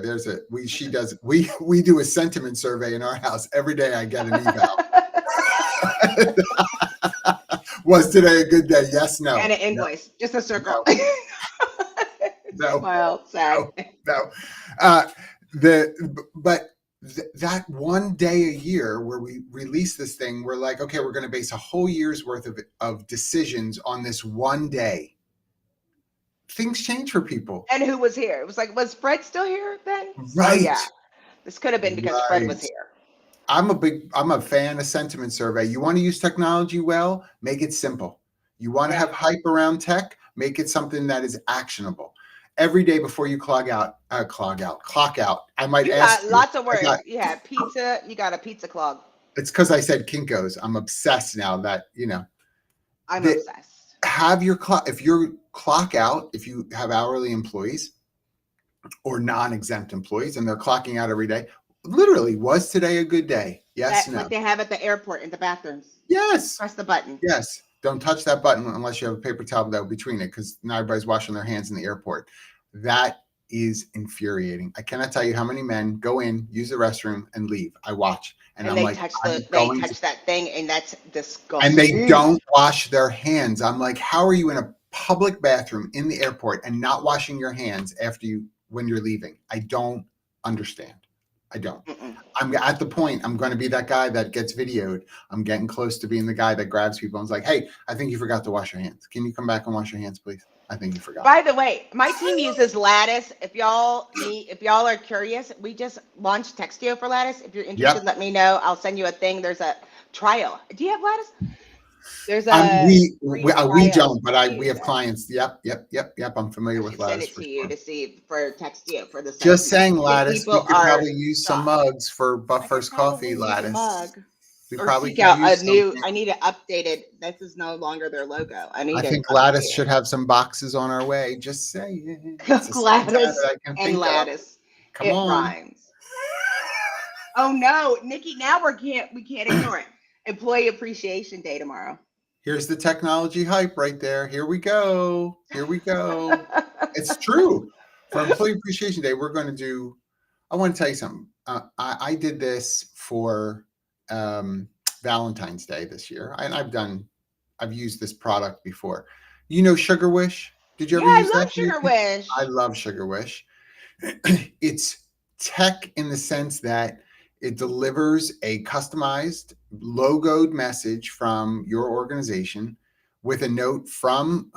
She does, we do a sentiment survey in our house. Every day I get an eval. Was today a good day? Yes, no. And an invoice, just a circle. No, Smile, sad. no. That one day a year where we release this thing, we're like, okay, we're going to base a whole year's worth of decisions on this one day. Things change for people. And who was here? It was like, was Fred still here then? Right. Oh, yeah. This could have been because Fred was here. I'm a fan of sentiment survey. You want to use technology well, make it simple. You want to have hype around tech, make it something that is actionable. Every day before you clock out. I might ask you. Lots of words. Yeah, pizza. You got a pizza clog. It's because I said Kinko's. I'm obsessed now that, I'm obsessed. Have your if you clock out, if you have hourly employees or non-exempt employees and they're clocking out every day, literally, was today a good day? Yes, no. Like they have at the airport in the bathrooms. Yes. Press the button. Yes. Don't touch that button unless you have a paper towel though between it, because now everybody's washing their hands in the airport. That is infuriating. I cannot tell you how many men go in, use the restroom, and leave. I watch, and I'm like, touch that thing, and that's disgusting. And they don't wash their hands. I'm like, how are you in a public bathroom in the airport and not washing your hands when you're leaving? I don't understand. I don't. I'm at the point, I'm going to be that guy that gets videoed. I'm getting close to being the guy that grabs people and is like, hey, I think you forgot to wash your hands. Can you come back and wash your hands, please? I think you forgot. By the way, my team uses Lattice. If y'all are curious, we just launched Textio for Lattice. If you're interested, let me know. I'll send you a thing. There's a trial. Do you have Lattice? There's a we don't, but we have clients. Yep. I'm familiar with Lattice. Send it to you to see for Textio for the. Just saying, Lattice. We could probably use some mugs for Buffers Coffee. Lattice. We probably seek out a new. I need it updated. This is no longer their logo. I think Lattice should have some boxes on our way. Just saying. Gladys and Lattice. Come on. Rhymes. Oh no, Nikki! Now we can't ignore it. Employee Appreciation Day tomorrow. Here's the technology hype right there. Here we go. It's true. For Employee Appreciation Day, we're going to do. I want to tell you something. I did this for Valentine's Day this year, and I've used this product before. Sugar Wish? Did you ever use that? I love Sugar Wish. I love Sugar Wish. It's tech in the sense that it delivers a customized logoed message from your organization with a note from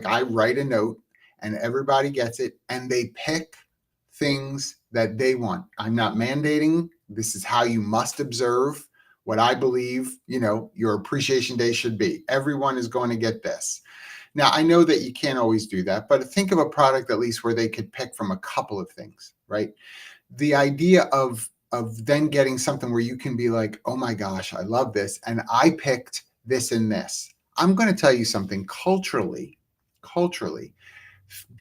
I write a note and everybody gets it and they pick things that they want. I'm not mandating. This is how you must observe what I believe, your appreciation day should be. Everyone is going to get this. Now, I know that you can't always do that, but think of a product at least where they could pick from a couple of things, right? The idea of then getting something where you can be like, oh my gosh, I love this. And I picked this and this. I'm going to tell you something culturally,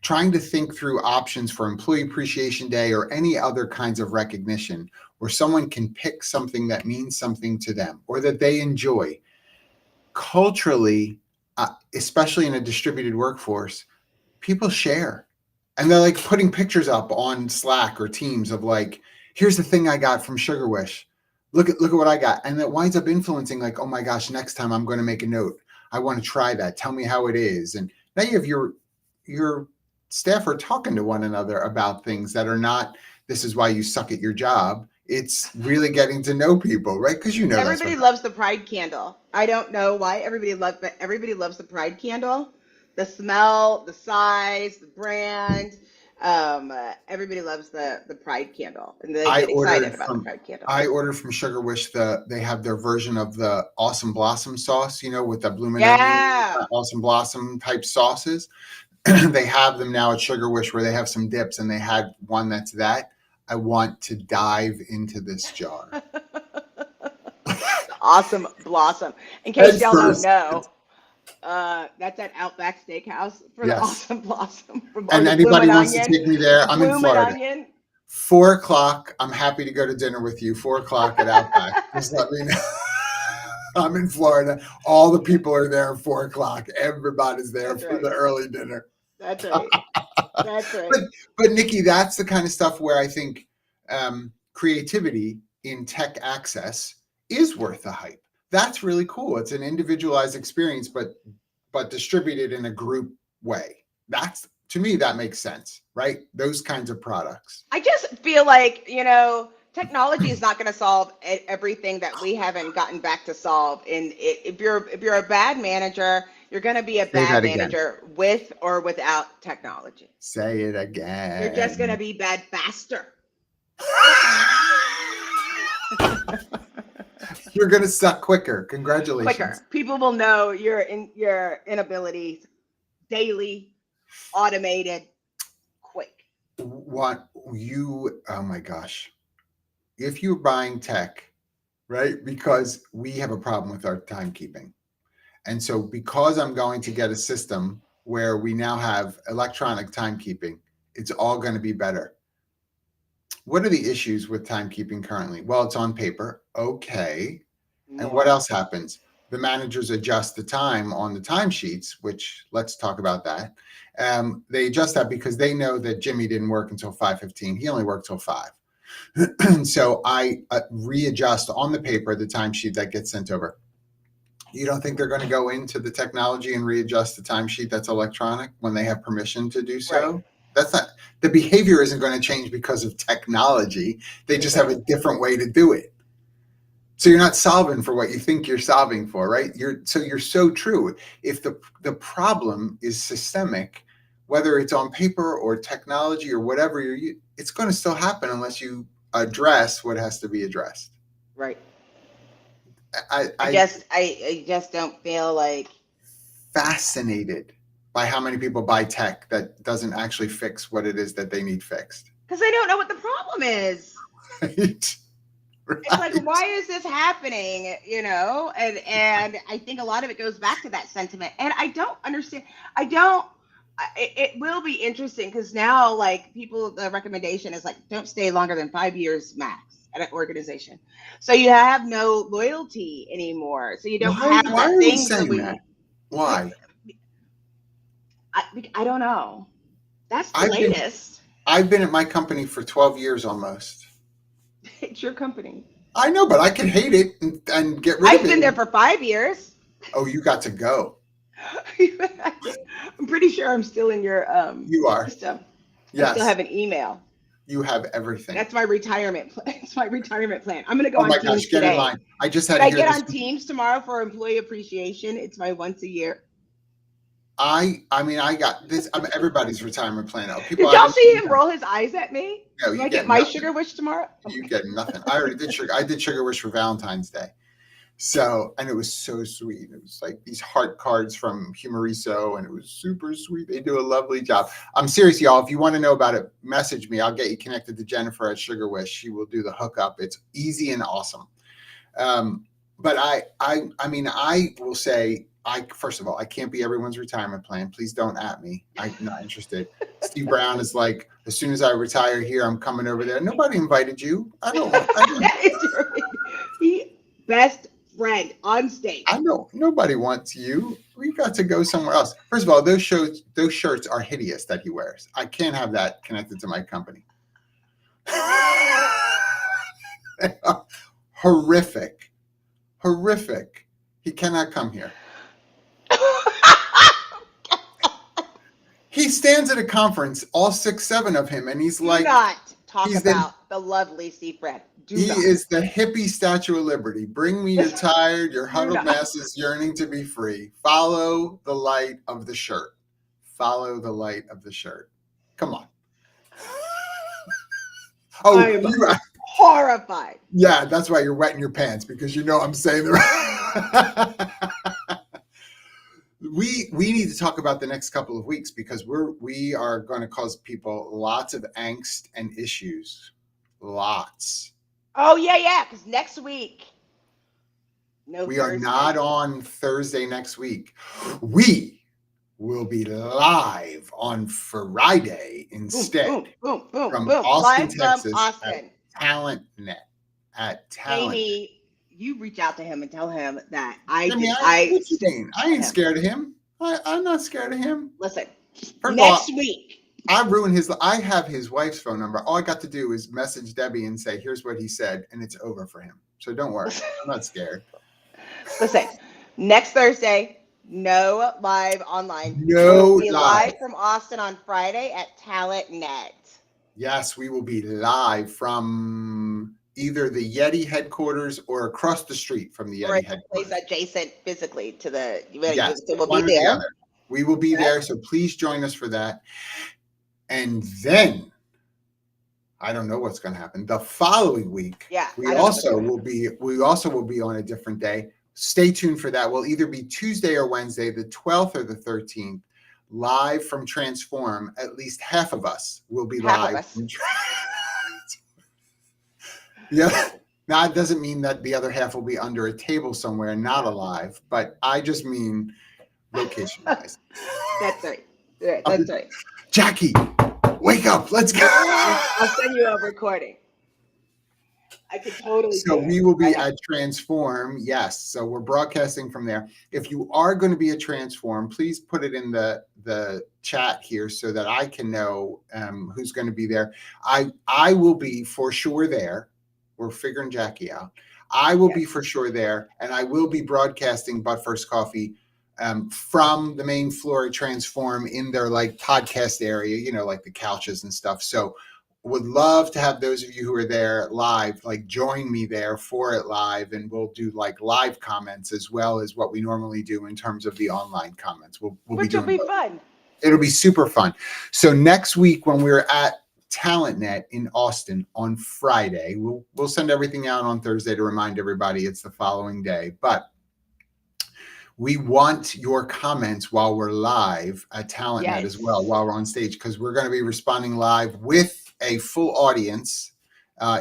trying to think through options for Employee Appreciation Day or any other kinds of recognition where someone can pick something that means something to them or that they enjoy. Culturally, especially in a distributed workforce, people share. And they're like putting pictures up on Slack or Teams of like, here's the thing I got from Sugar Wish. Look at what I got. And that winds up influencing like, oh my gosh, next time I'm going to make a note. I want to try that. Tell me how it is. And now you have your staff are talking to one another about things that are not, this is why you suck at your job. It's really getting to know people, right? Because everybody loves the Pride candle. I don't know why everybody loves the Pride candle. The smell, the size, the brand. Everybody loves the Pride candle, and they get excited about the Pride candle. I ordered from Sugar Wish they have their version of the Awesome Blossom sauce, with the bloomin' onion, Awesome Blossom type sauces. They have them now at Sugar Wish where they have some dips, and they had one that's that. I want to dive into this jar. Awesome Blossom. In case y'all don't know, That's at Outback Steakhouse for the Yes. awesome blossom or And the anybody bloomin' wants to onion. take me there, The I'm in bloomin' Florida. onion. 4 o'clock. I'm happy to go to dinner with you. 4 o'clock at Outback. Just let me know. I'm in Florida. All the people are there at 4 o'clock. Everybody's there That's for right. the early dinner. That's right. That's But right. but Nikki, that's the kind of stuff where I think creativity in tech access is worth the hype. That's really cool. It's an individualized experience, but distributed in a group way. That's to me that makes sense, right? Those kinds of products. I just feel like, technology is not going to solve everything that we haven't gotten back to solve. And if you're a bad manager, you're going to be a Say bad that again. manager with or without technology. Say it You're just going to again. be bad faster. You're gonna suck quicker. Congratulations. Quicker. People will know your inabilities daily, automated, quick. What you, oh my gosh. If you're buying tech, right? Because we have a problem with our timekeeping. And so because I'm going to get a system where we now have electronic timekeeping, it's all going to be better. What are the issues with timekeeping currently? Well, it's on paper. Okay. And what More. else happens? The managers adjust the time on the timesheets, which let's talk about that. They adjust that because they know that Jimmy didn't work until 5:15. He only worked till 5. So I readjust on the paper the timesheet that gets sent over. You don't think they're going to go into the technology and readjust the timesheet that's electronic when they have permission to do Right. so? That's not, the behavior isn't going to change because of technology. They just have a different way to do it. So you're not solving for what you think you're solving for, right? You're so true. If the problem is systemic, whether it's on paper or technology or whatever, it's going to still happen unless you address what has to be addressed. Right. I, I I just I just don't feel like fascinated by how many people buy tech that doesn't actually fix what it is that they need fixed. because I don't know what the problem is. Right? It's like, Right. why is this happening? And I think a lot of it goes back to that sentiment. And I don't understand. I don't. It will be interesting because now, like people, the recommendation is like, don't stay longer than 5 years max at an organization. So you have no loyalty anymore. So you don't have Why that are we thing. So saying that? we, Why? I don't know. That's the I've been latest. I've been at my company for 12 years almost. It's your company. I know, but I can hate it and get rid of I've been there it. for 5 years. Oh, you got to go. I'm pretty sure I'm still in your You are. system. I still Yes, have an email. you have everything. That's my retirement plan. It's my retirement plan. I'm gonna go Oh on my gosh, Teams get in today. line. I just had Should to I hear get this. on Teams tomorrow for employee appreciation? It's my once a year. I mean, I got this. Everybody's retirement plan out. People Did I y'all haven't see seen him that. roll his eyes at me? No, Do you I get get my nothing. sugar wish tomorrow? You Okay. get nothing. I already did sugar. I did sugar wish for Valentine's Day. So, and it was so sweet. It was like these heart cards from Humoriso, and it was super sweet. They do a lovely job. I'm serious, y'all. If you want to know about it, message me. I'll get you connected to Jennifer at Sugar Wish. She will do the hookup. It's easy and awesome. But I mean, I will say, first of all, I can't be everyone's retirement plan. Please don't at me. I'm not interested. Steve Brown is like, as soon as I retire here, I'm coming over there. Nobody invited you. I don't want. That is your best friend on stage. I know nobody wants you. We got to go somewhere else. First of all, those shirts are hideous that he wears. I can't have that connected to my company. Horrific. Horrific. He cannot come here. He stands at a conference, all 6, 7 of him, and he's Do like, not talk he's about the lovely Steve Brand. Do he not. is the hippie Statue of Liberty. Bring me your tired, your Do huddled not. masses yearning to be free. Follow the light of the shirt. Follow the light of the shirt. Come on. Oh, I am horrified. yeah, that's why you're wetting your pants, because you know I'm saying the right. We need to talk about the next couple of weeks, because we are going to cause people lots of angst and issues. Lots. Oh yeah, yeah. Because next week No We are not Thursday. on Thursday next week. We will be live on Friday Boom, instead boom, boom, boom, from boom. Austin, Live from Texas at Austin. TalentNet. At Talent. Jamie, you reach out to him and tell him that Jimmy, I what you stood mean? I by ain't him. scared of him. I'm not scared of him. Listen, First of next all, week. I ruined his. I have his wife's phone number. All I got to do is message Debbie and say, "Here's what he said," and it's over for him. So don't worry. I'm not scared. Listen, next Thursday, no live online. We'll No be live. live from Austin on Friday at TalentNet. Yes, we will be live from either the Yeti headquarters or across the street from the Or a Yeti place headquarters. adjacent physically to the. Yes, So we'll be one or the there. other. We will be there, so please join us for that. And then I don't know what's going to happen. The following week, Yeah, we I don't know what's also gonna will be. We also will be on a different day. Stay tuned for that. We'll either be Tuesday or Wednesday, the 12th or the 13th, live from Transform. At least half of us will be Half of live. us. Yeah. Now, it doesn't mean that the other half will be under a table somewhere, not alive, but I just mean location wise. That's right. Yeah, that's right. Jackie, wake up. Let's go. I'll send you a recording. I could totally So do it we will be right now. at Transform. Yes. So we're broadcasting from there. If you are going to be at Transform, please put it in the chat here so that I can know who's going to be there. I will be for sure there. We're figuring Jackie out. I will be for sure there, and I will be broadcasting But First Coffee from the main floor at Transform in their like podcast area, you know, like the couches and stuff. So would love to have those of you who are there live, like join me there for it live, and we'll do like live comments as well as what we normally do in terms of the online comments. We'll Which be will doing be both. fun. It'll be super fun. So next week when we're at TalentNet in Austin on Friday, we'll send everything out on Thursday to remind everybody it's the following day. But we want your comments while we're live at TalentNet as well, while we're on stage, because we're going to be responding live with a full audience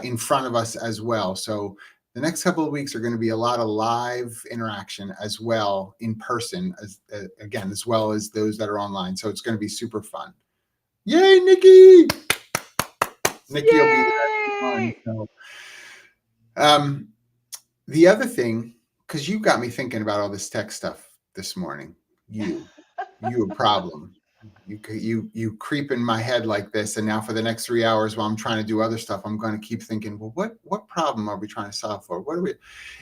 in front of us as well. So the next couple of weeks are going to be a lot of live interaction as well in person, as well as those that are online. So it's going to be super fun. Yay, Nikki! Nikki will be there. So, the other thing, because you got me thinking about all this tech stuff this morning. You a problem. You creep in my head like this, and now for the next 3 hours while I'm trying to do other stuff, I'm going to keep thinking, well, what problem are we trying to solve for? What are we?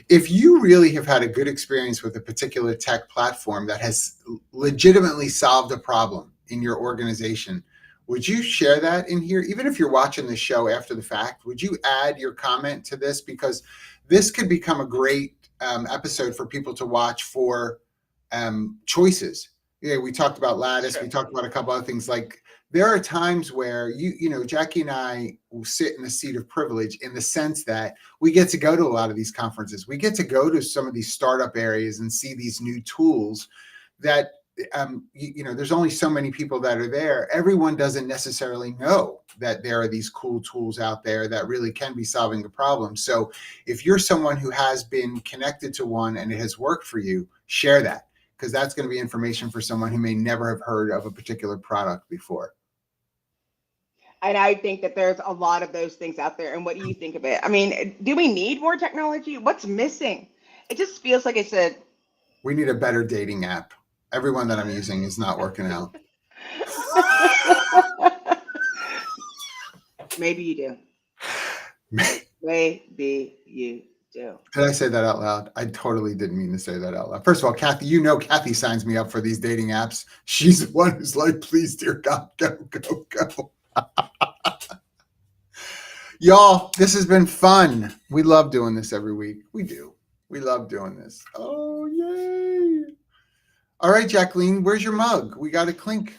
If you really have had a good experience with a particular tech platform that has legitimately solved a problem in your organization, would you share that in here? Even if you're watching the show after the fact, would you add your comment to this? Because this could become a great episode for people to watch for choices. Yeah, we talked about Lattice. We talked about a couple other things. Like there are times where you know, Jackie and I will sit in a seat of privilege in the sense that we get to go to a lot of these conferences. We get to go to some of these startup areas and see these new tools that you know, there's only so many people that are there. Everyone doesn't necessarily know that there are these cool tools out there that really can be solving a problem. So if you're someone who has been connected to one and it has worked for you, share that, because that's going to be information for someone who may never have heard of a particular product before. And I think that there's a lot of those things out there. And what do you think of it? I mean, do we need more technology? What's missing? It just feels like it's a. We need a better dating app. Everyone that I'm using is not working out. Maybe you do. Maybe you do. Did I say that out loud? I totally didn't mean to say that out loud. First of all, Kathy, you know Kathy signs me up for these dating apps. She's the one who's like, please, dear God, go, go, go. Y'all, this has been fun. We love doing this every week. We do. We love doing this. Oh, yay. All right, Jacqueline, where's your mug? We got to clink.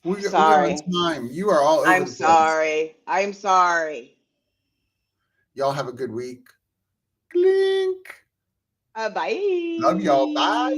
We're on time. You are all over I'm the place. sorry. I'm sorry. Y'all have a good week. Clink. Bye. Love y'all. Bye.